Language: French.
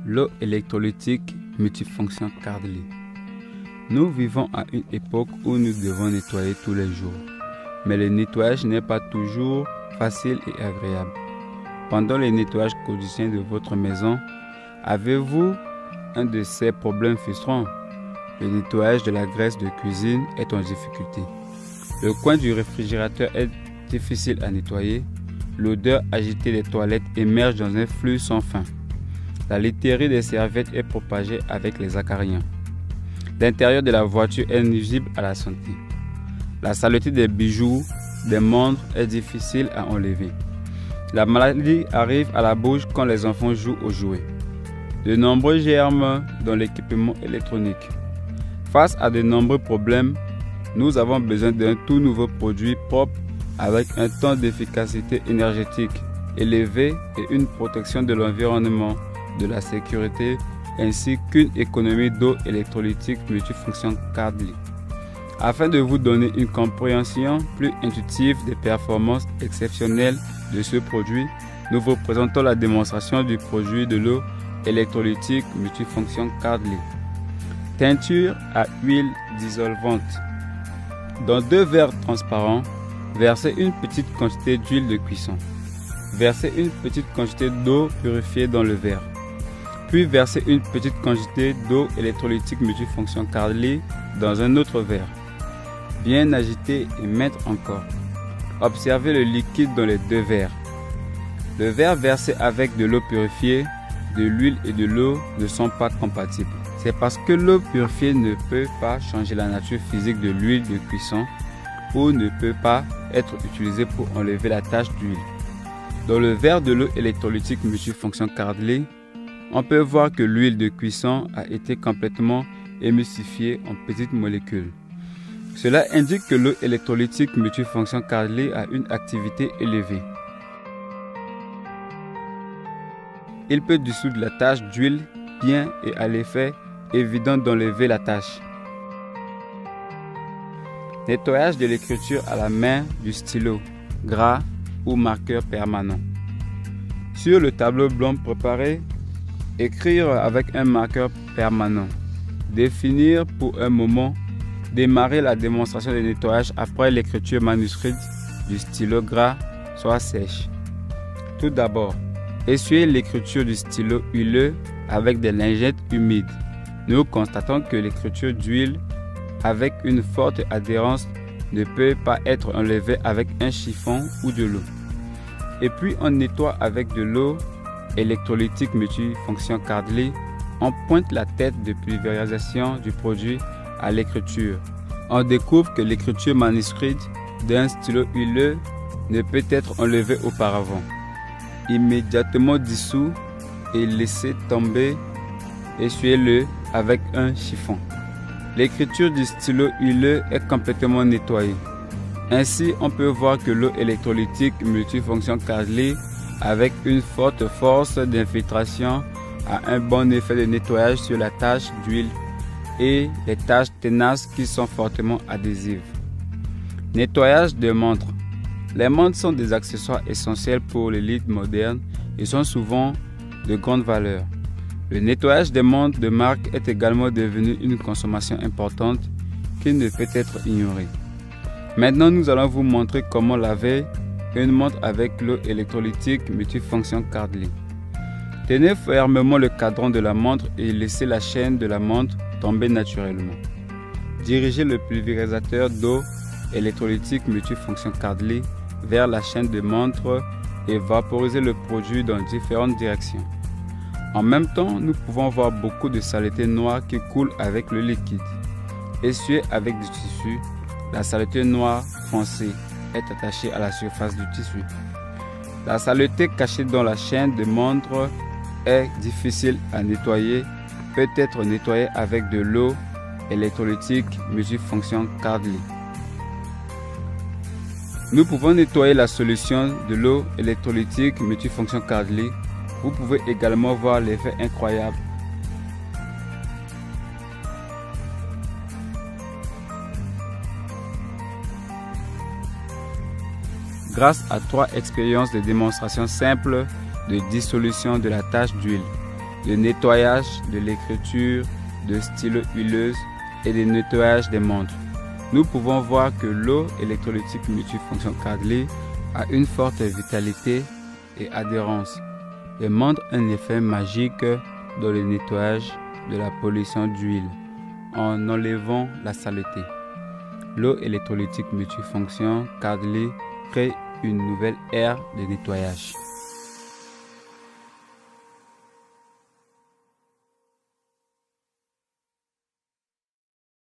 L'eau électrolytique multifonction Cardly. Nous vivons à une époque où nous devons nettoyer tous les jours. Mais le nettoyage n'est pas toujours facile et agréable. Pendant le nettoyage quotidien de votre maison, avez-vous un de ces problèmes frustrants? Le nettoyage de la graisse de cuisine est en difficulté. Le coin du réfrigérateur est difficile à nettoyer. L'odeur agitée des toilettes émerge dans un flux sans fin. La literie des serviettes est propagée avec les acariens. L'intérieur de la voiture est nuisible à la santé. La saleté des bijoux, des montres est difficile à enlever. La maladie arrive à la bouche quand les enfants jouent aux jouets. De nombreux germes dans l'équipement électronique. Face à de nombreux problèmes, nous avons besoin d'un tout nouveau produit propre avec un temps d'efficacité énergétique élevé et une protection de l'environnement, de la sécurité, ainsi qu'une économie d'eau électrolytique multifonction Cardly. Afin de vous donner une compréhension plus intuitive des performances exceptionnelles de ce produit, nous vous présentons la démonstration du produit de l'eau électrolytique multifonction Cardly. Teinture à huile dissolvante. Dans 2 verres transparents, versez une petite quantité d'huile de cuisson. Versez une petite quantité d'eau purifiée dans le verre. Puis versez une petite quantité d'eau électrolytique multifonction Cardly dans un autre verre. Bien agiter et mettre encore. Observez le liquide dans les 2 verres. Le verre versé avec de l'eau purifiée, de l'huile et de l'eau ne sont pas compatibles. C'est parce que l'eau purifiée ne peut pas changer la nature physique de l'huile de cuisson ou ne peut pas être utilisée pour enlever la tache d'huile. Dans le verre de l'eau électrolytique multifonction Cardly, on peut voir que l'huile de cuisson a été complètement émulsifiée en petites molécules. Cela indique que l'eau électrolytique multifonction Cardly a une activité élevée. Il peut dissoudre la tache d'huile bien et à l'effet évident d'enlever la tache. Nettoyage de l'écriture à la main du stylo, gras ou marqueur permanent. Sur le tableau blanc préparé, écrire avec un marqueur permanent. Définir pour un moment. Démarrer la démonstration de nettoyage après l'écriture manuscrite du stylo gras soit sèche. Tout d'abord, essuyez l'écriture du stylo huileux avec des lingettes humides. Nous constatons que l'écriture d'huile avec une forte adhérence ne peut pas être enlevée avec un chiffon ou de l'eau. Et puis on nettoie avec de l'eau électrolytique multifonction Cardly. On pointe la tête de pulvérisation du produit à l'écriture. On découvre que l'écriture manuscrite d'un stylo huileux ne peut être enlevée auparavant. Immédiatement dissous et laissez tomber, essuyez-le avec un chiffon. L'écriture du stylo huileux est complètement nettoyée. Ainsi, on peut voir que l'eau électrolytique multifonction Cardly avec une forte force d'infiltration a un bon effet de nettoyage sur la tache d'huile et les taches tenaces qui sont fortement adhésives. Nettoyage de montres. Les montres sont des accessoires essentiels pour l'élite moderne et sont souvent de grande valeur. Le nettoyage des montres de marque est également devenu une consommation importante qui ne peut être ignorée. Maintenant, nous allons vous montrer comment laver une montre avec l'eau électrolytique multifonction Cardly. Tenez fermement le cadran de la montre et laissez la chaîne de la montre tomber naturellement. Dirigez le pulvérisateur d'eau électrolytique multifonction Cardly vers la chaîne de montre et vaporisez le produit dans différentes directions. En même temps, nous pouvons voir beaucoup de saleté noire qui coule avec le liquide. Essuyez avec du tissu. La saleté noire foncée est attachée à la surface du tissu. La saleté cachée dans la chaîne de montre est difficile à nettoyer, peut être nettoyée avec de l'eau électrolytique multifonction Cardly. Nous pouvons nettoyer la solution de l'eau électrolytique multifonction Cardly. Vous pouvez également voir l'effet incroyable. Grâce à 3 expériences de démonstration simple de dissolution de la tache d'huile, de nettoyage de l'écriture, de stylo huileuse et de nettoyage des montres. Nous pouvons voir que l'eau électrolytique multifonction Cadley a une forte vitalité et adhérence et montre un effet magique dans le nettoyage de la pollution d'huile en enlevant la saleté. L'eau électrolytique multifonction Cadley crée une nouvelle ère de nettoyage.